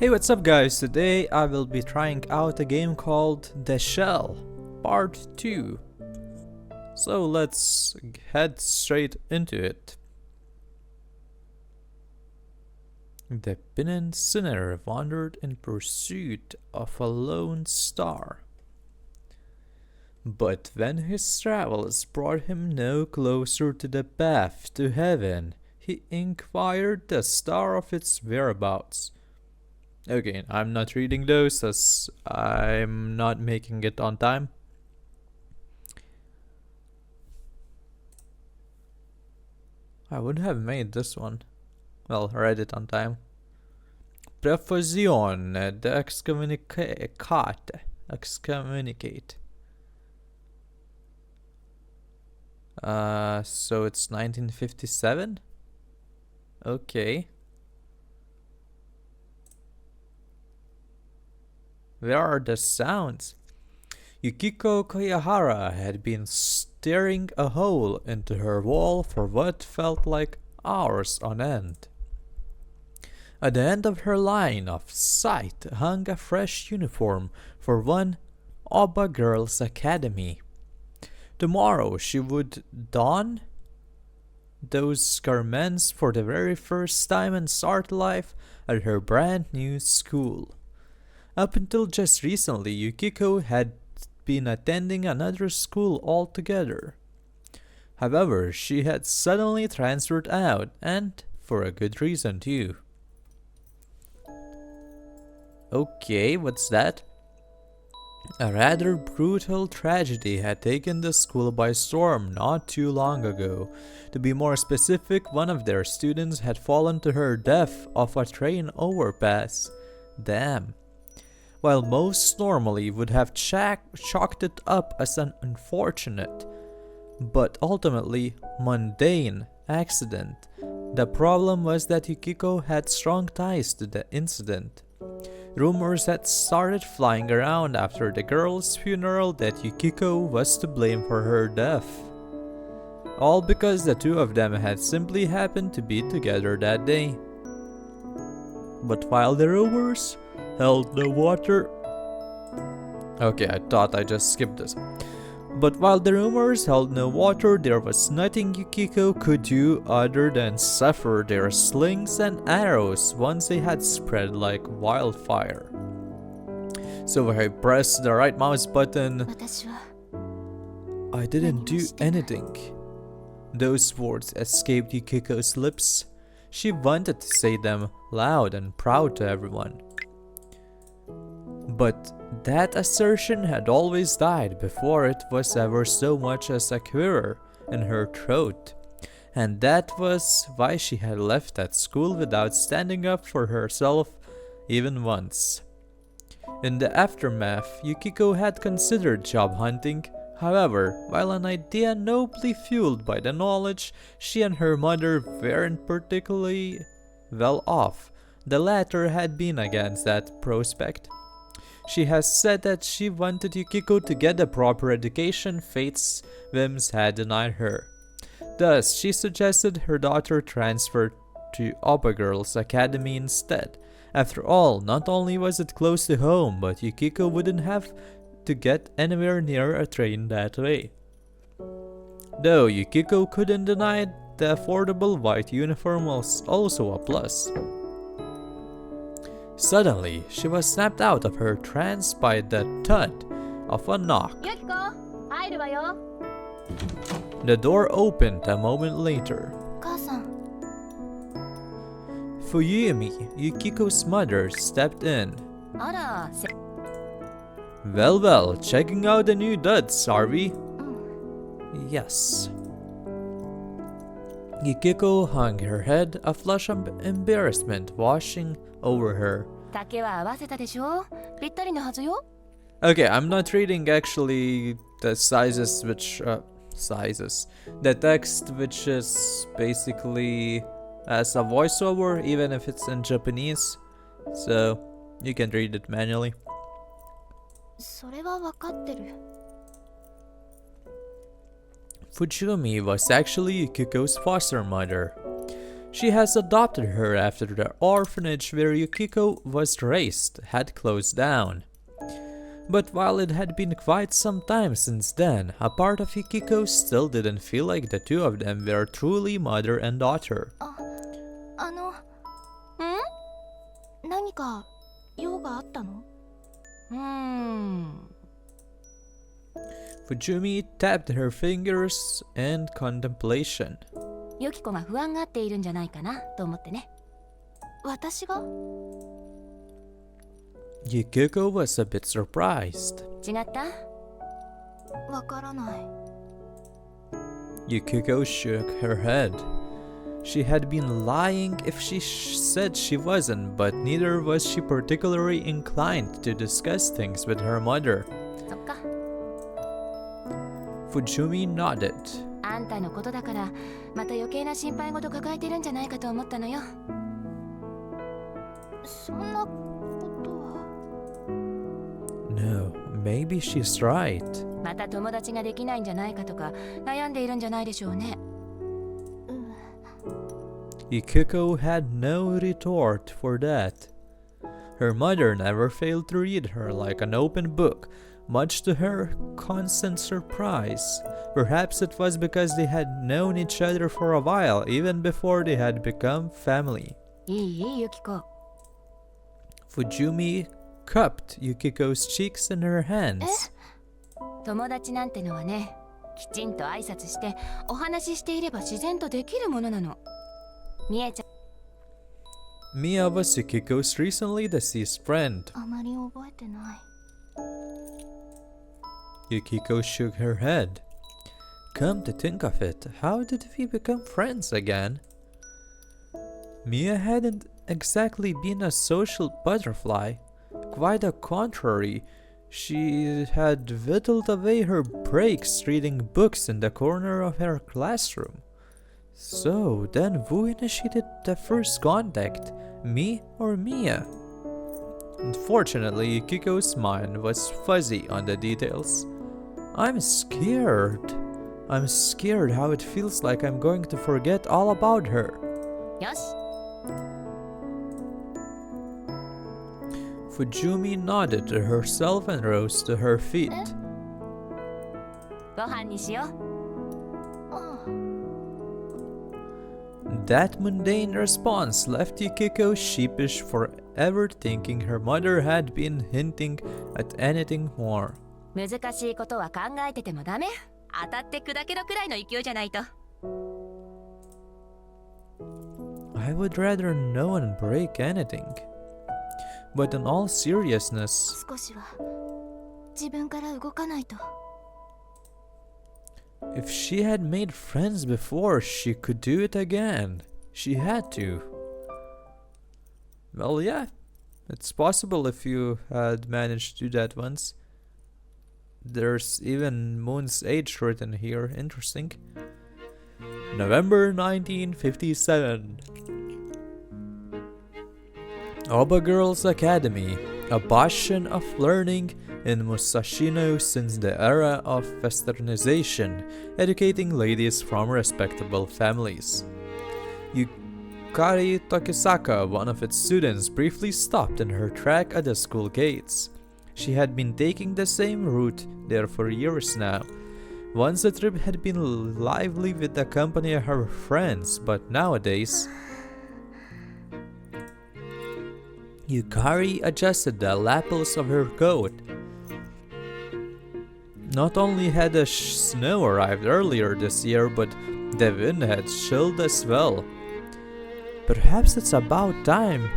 Hey, what's up guys? Today I will be trying out a game called The Shell Part 2. So let's head straight into it. The penitent sinner wandered in pursuit of a lone star. But when his travels brought him no closer to the path to heaven, he inquired the star of its whereabouts. Okay, I'm not reading those as I'm not making it on time. I would have made this one. Well, read it on time. Prefusione de excommunicate. So it's 1957? Okay. Where are the sounds? Yukiko Koyahara had been staring a hole into her wall for what felt like hours on end. At the end of her line of sight hung a fresh uniform for one Oba Girls Academy. Tomorrow she would don those garments for the very first time and start life at her brand new school. Up until just recently, Yukiko had been attending another school altogether. However, she had suddenly transferred out, and for a good reason too. Okay, what's that? A rather brutal tragedy had taken the school by storm not too long ago. To be more specific, one of their students had fallen to her death off a train overpass. Damn. While most normally would have chalked it up as an unfortunate, but ultimately mundane accident, the problem was that Yukiko had strong ties to the incident. Rumors had started flying around after the girl's funeral that Yukiko was to blame for her death. All because the two of them had simply happened to be together that day. But while the rumors held no water... Okay, I thought I just skipped this. But while the rumors held no water, there was nothing Yukiko could do other than suffer their slings and arrows once they had spread like wildfire. So I pressed the right mouse button. I didn't do anything. Those words escaped Yukiko's lips. She wanted to say them loud and proud to everyone. But that assertion had always died before it was ever so much as a quiver in her throat, and that was why she had left that school without standing up for herself even once. In the aftermath, Yukiko had considered job hunting. However, while an idea nobly fueled by the knowledge she and her mother weren't particularly well off, the latter had been against that prospect. She has said that she wanted Yukiko to get the proper education fate's whims had denied her. Thus, she suggested her daughter transfer to Oba Girls Academy instead. After all, not only was it close to home, but Yukiko wouldn't have to get anywhere near a train that way. Though Yukiko couldn't deny it, the affordable white uniform was also a plus. Suddenly, she was snapped out of her trance by the thud of a knock. The door opened a moment later. Fuyumi, Yukiko's mother, stepped in. Well, checking out the new duds, are we? Yes. Yukiko hung her head, a flush of embarrassment washing over her. Okay, I'm not reading actually the sizes which the text which is basically as a voiceover, even if it's in Japanese, so you can read it manually. Fujimi was actually Yukiko's foster mother. She has adopted her after the orphanage where Yukiko was raised had closed down. But while it had been quite some time since then, a part of Yukiko still didn't feel like the two of them were truly mother and daughter. 何か用があったの? Fujumi tapped her fingers in contemplation. ユキコが不安がっているんじゃないかなと思ってね。私が? Yukiko was a bit surprised. 違った? わからない。Yukiko shook her head. She had been lying if she said she wasn't, but neither was she particularly inclined to discuss things with her mother. そっか。Fujumi nodded. あんたのことだから、また余計な心配事抱えてるんじゃないかと思ったのよ。そんなことは。No, maybe she's right. また友達ができないんじゃないかとか悩んでいるんじゃないでしょうね。Yukiko had no retort for that. Her mother never failed to read her like an open book, much to her constant surprise. Perhaps it was because they had known each other for a while, even before they had become family. いい、ユキコ。Fujumi cupped Yukiko's cheeks in her hands. 友達なんてのはね、きちんと挨拶してお話ししていれば自然とできるものなの。Mia was Yukiko's recently deceased friend. あまり覚えてない。Yukiko shook her head. Come to think of it, how did we become friends again? Mia hadn't exactly been a social butterfly. Quite the contrary, she had whittled away her breaks reading books in the corner of her classroom. So, then who initiated the first contact, me or Mia? Unfortunately, Yukiko's mind was fuzzy on the details. I'm scared. I'm scared how it feels like I'm going to forget all about her. よし。Fujumi nodded to herself and rose to her feet. ご飯にしよう。That mundane response left Yukiko sheepish for ever thinking her mother had been hinting at anything more. 難しいことは考えててもダメ。当たって砕けろくらいの勢いじゃないと。I would rather no one break anything. But in all seriousness, 少しは自分から動かないと。if she had made friends before, she could do it again. She had to. Well, yeah, it's possible if you had managed to do that once. There's even Moon's age written here. Interesting. November 1957. Oba Girls Academy, a bastion of learning in Musashino since the era of westernization, educating ladies from respectable families. Yukari Tokisaka, one of its students, briefly stopped in her track at the school gates. She had been taking the same route there for years now. Once the trip had been lively with the company of her friends, but nowadays... Yukari adjusted the lapels of her coat. Not only had the snow arrived earlier this year, but the wind had chilled as well. Perhaps it's about time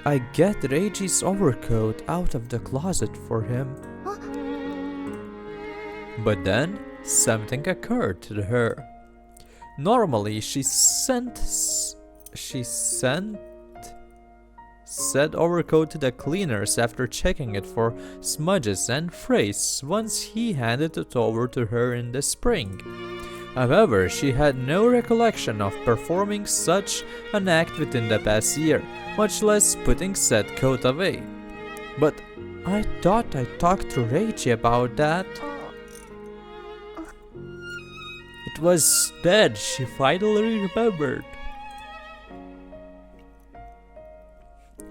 I get Reiji's overcoat out of the closet for him. But then, something occurred to her. Normally, she sent said overcoat to the cleaners after checking it for smudges and frays once he handed it over to her in the spring. However, she had no recollection of performing such an act within the past year, much less putting said coat away. But I thought I talked to Reiji about that. It was then she finally remembered.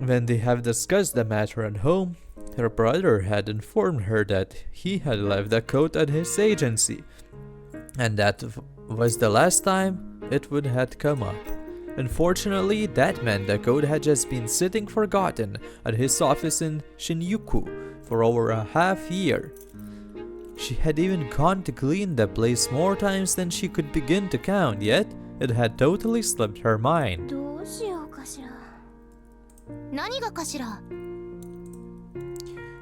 When they have discussed the matter at home, her brother had informed her that he had left the coat at his agency, and that was the last time it would have come up. Unfortunately, that meant the code had just been sitting forgotten at his office in Shinjuku for over a half year. She had even gone to clean the place more times than she could begin to count, yet it had totally slipped her mind. どうしようかしら。何がかしら。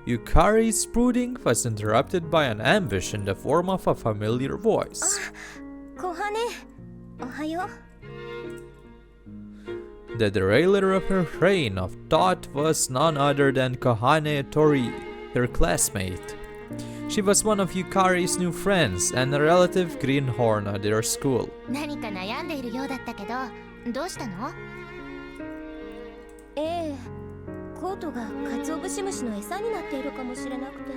Yukari's brooding was interrupted by an ambush in the form of a familiar voice. 小羽、おはよう。 The derailer of her train of thought was none other than Kohane Tori, her classmate. She was one of Yukari's new friends and a relative greenhorn at their school. 何か悩んでいるようだったけど、どうしたの？ええ、コートが鰹節虫の餌になっているかもしれなくて。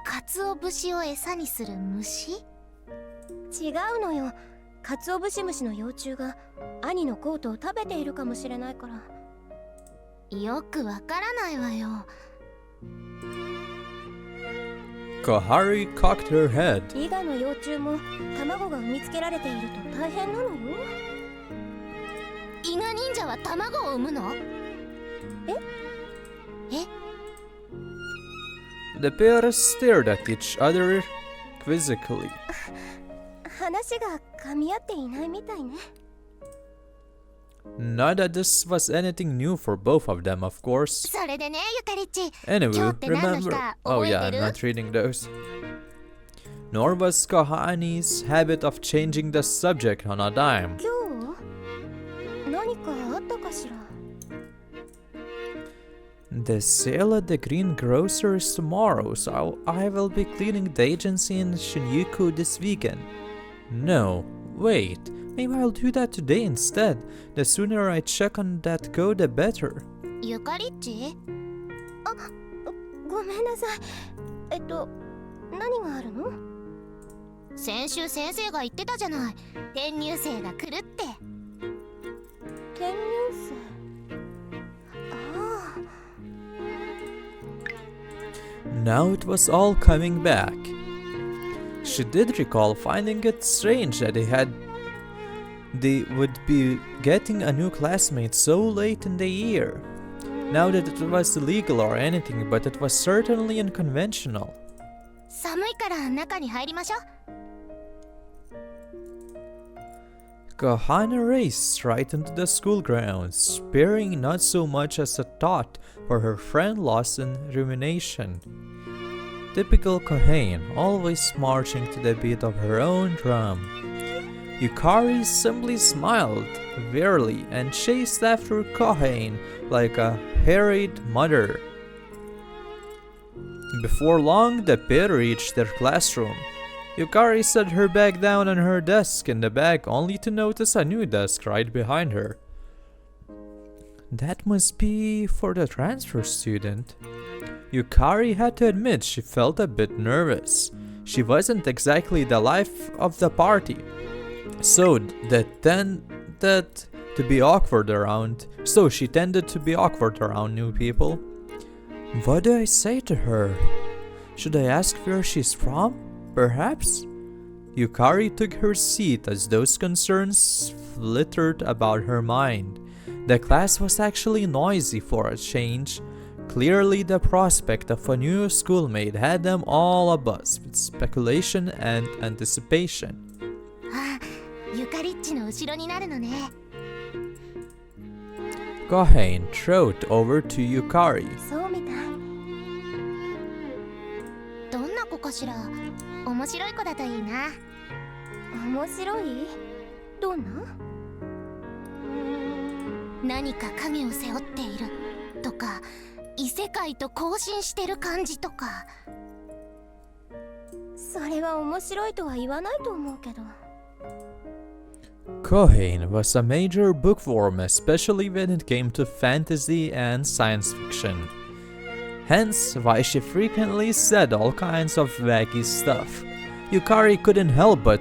鰹節を餌にする虫？違うのよ。鰹節虫の幼虫が兄のコートを食べているかもしれないから。よくわからないわよ。 Kohari cocked her head. 伊賀の幼虫も卵が産みつけられていると大変なのよ。伊賀忍者は卵を産むの？え？ The pair stared at each other quizzically. 話が噛み合っていないみたいね。 Not that this was anything new for both of them, of course. それでね、ゆかりっち。 Anyway, 今日って何の日 remember. か Oh 覚え yeah, て I'm る？ not reading those. Nor was Kohani's habit of changing the subject on a dime. 今日？何かあったかしら？ The sale at the greengrocer is tomorrow, so I will be cleaning the agency in Shinjuku this weekend. No, wait, maybe I'll do that today instead. The sooner I check on that code, the better. ゆかりっち？あ、ごめんなさい。何があるの？先週先生が言ってたじゃない。転入生が来るって。転入生？ああ。 Now it was all coming back. She did recall finding it strange that they would be getting a new classmate so late in the year. Not that it was illegal or anything, but it was certainly unconventional. 寒いから中に入りましょう。 Kohana raced right into the school grounds, sparing not so much as a thought for her friend lost in rumination. Typical Kohane, always marching to the beat of her own drum. Yukari simply smiled wearily and chased after Kohane like a harried mother. Before long, the pair reached their classroom. Yukari set her bag down on her desk in the bag only to notice a new desk right behind her. That must be for the transfer student. Yukari had to admit she felt a bit nervous. She wasn't exactly the life of the party, so she tended to be awkward around new people. What do I say to her? Should I ask where she's from? Perhaps? Yukari took her seat as those concerns flittered about her mind. The class was actually noisy for a change. Clearly, the prospect of a new schoolmate had them all abuzz with speculation and anticipation. あ、ゆかりっちの後ろになるのね。 Kohane trotted over to Yukari. そうみたい。どんな子かしら。面白い子だといいな。面白い？どんな？何か影を背負っているとか、異世界と交信してる感じとか。それは面白いとは言わないと思うけど。 Kohane was a major bookworm, especially when it came to fantasy and science fiction. Hence why she frequently said all kinds of wacky stuff. Yukari couldn't help but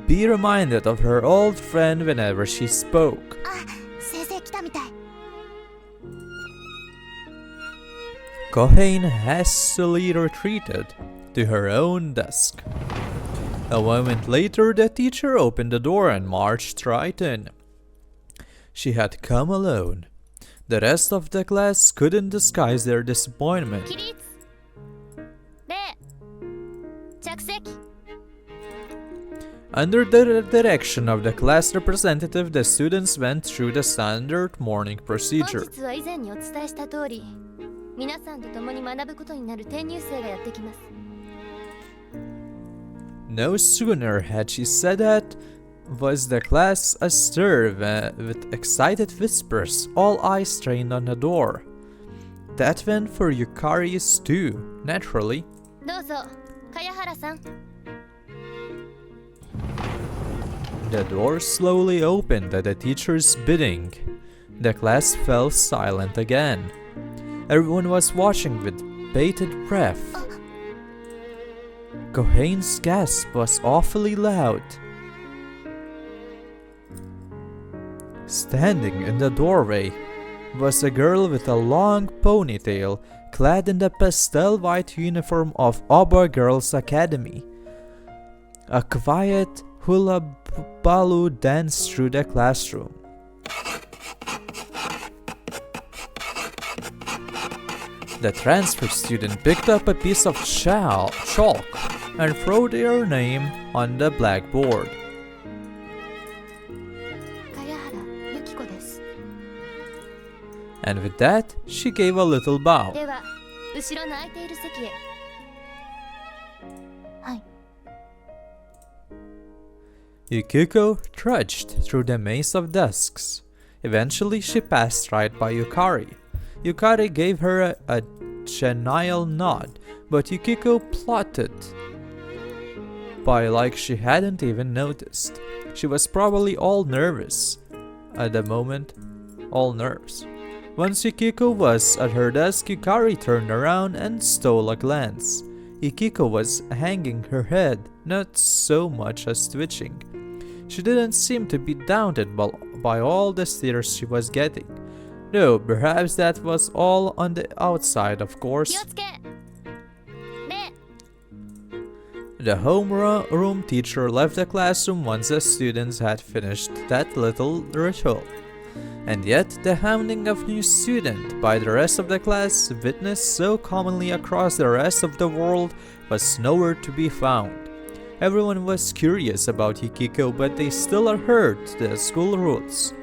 be reminded of her old friend whenever she spoke. あ、先生、きたみたい。 Kohane hastily retreated to her own desk. A moment later, the teacher opened the door and marched right in. She had come alone. The rest of the class couldn't disguise their disappointment. 起立。礼。着席。 Under the direction of the class representative, the students went through the standard morning 本 procedure. 日は以前にお伝えした通り、皆さんと共に学ぶことになる転入生がやってきます。 No sooner had she said that, was the class astir with excited whispers, all eyes strained on the door. That went for Yukari's too, naturally. どうぞ、茅原さん。 The door slowly opened at the teacher's bidding. The class fell silent again. Everyone was watching with bated breath. Kohane's gasp was awfully loud. Standing in the doorway was a girl with a long ponytail, clad in the pastel white uniform of Oba Girls Academy. A quiet hula balu danced through the classroom. The transfer student picked up a piece of chalk and wrote her name on the blackboard. 茅原由紀子です。 And with that, she gave a little bow. では、後ろの空いている席へ。はい。 Yukiko trudged through the maze of desks. Eventually, she passed right by Yukari. Yukari gave her a genial nod, but Yukiko plotted by like she hadn't even noticed. She was probably all nervous. At the moment, all nerves. Once Yukiko was at her desk, Yukari turned around and stole a glance. Yukiko was hanging her head, not so much as twitching. She didn't seem to be daunted by all the stares she was getting. No, perhaps that was all on the outside, of 気 course. をつけ。礼。 The homeroom teacher left the classroom once the students had finished that little ritual. And yet, the hounding of new student by the rest of the class, witnessed so commonly across the rest of the world, was nowhere to be found. Everyone was curious about Yukiko, but they still adhered to the school rules.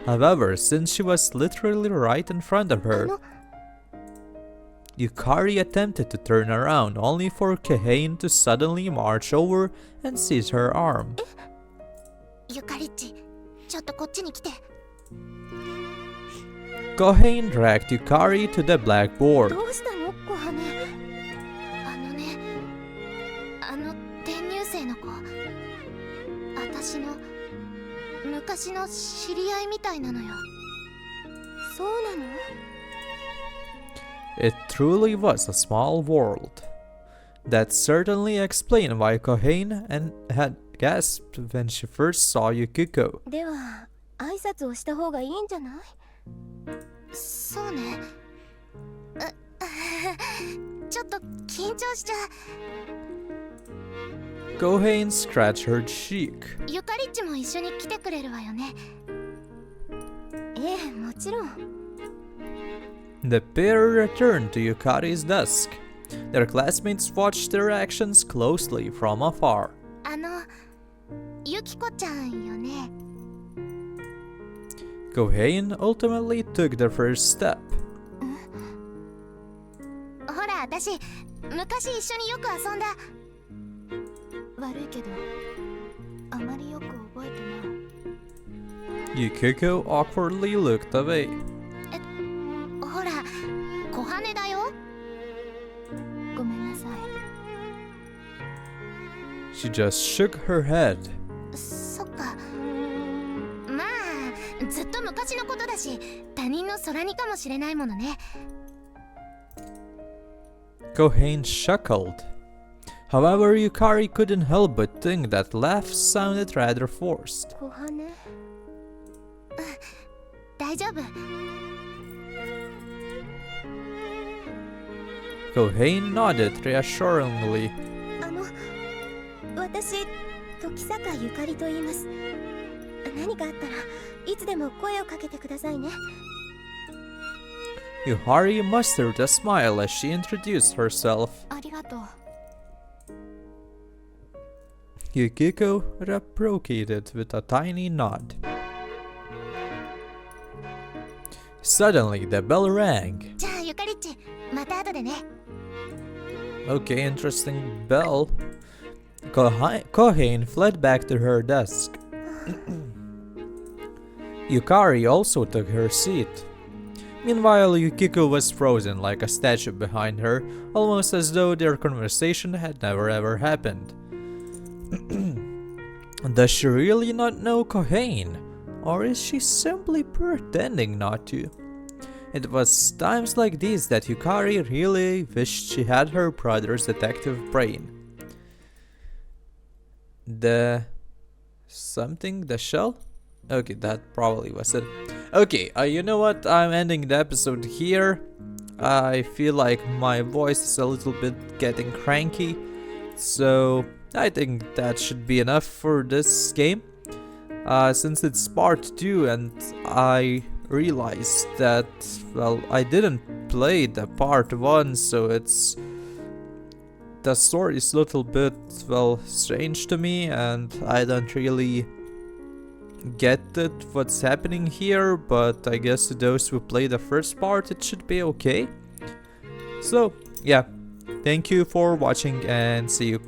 However, since she was literally right in front of her, Yukari attempted to turn around, only for Kohane to suddenly march over and seize her arm. ゆかりっち、ちょっとこっちに来て。 Kohane dragged Yukari to the blackboard. どうしたの、小羽。転入生の子。私の昔の知り合いみたいなのよ。そうなの？ It truly was a small world. That certainly explained why Kohane had gasped when she first saw Yukiko. では、挨拶をした方がいいんじゃない？そうね。ちょっと緊張しちゃう。 Kohane scratched her cheek. ゆかりっちも一緒に来てくれるわよね。ええ、もちろん。 The pair returned to Yukari's desk. Their classmates watched their actions closely from afar. ゆきこちゃんよね。 Kohane ultimately took the first step. ほら、私、昔一緒によく遊んだ。悪いけど、あまりよく覚えてない。 Yukiko awkwardly looked away. ほら、小羽だよ。ごめんなさい。 She just shook her head. そっか。まあ、ずっと昔のことだし、他人の空似かもしれないものね。 Kohane chuckled. However, Yukari couldn't help but think that laugh sounded rather forced. 小羽。大大丈夫。 Kohane nodded reassuringly. 私、時坂ゆかりと言います。何かあったらいつでも声をかけてくださいね。 Yukari mustered a smile as she introduced herself. ありがとう。 Yukiko reciprocated with a tiny nod. Suddenly, the bell rang. じゃあゆかりっち、また後でね。 Okay, interesting bell. Kohane fled back to her desk. Yukari also took her seat. Meanwhile, Yukiko was frozen like a statue behind her, almost as though their conversation had never ever happened. Does she really not know Kohane? Or is she simply pretending not to? It was times like these that Yukari really wished she had her brother's detective brain. The shell? Okay, that probably was it. Okay, you know what? I'm ending the episode here. I feel like my voice is a little bit getting cranky, so I think that should be enough for this game. Since it's part 2 and I realized that, well, I didn't play the part 1, so the story is a little bit, well, strange to me, and I don't really get it what's happening here, but I guess to those who play the first part it should be okay. So yeah, thank you for watching and see you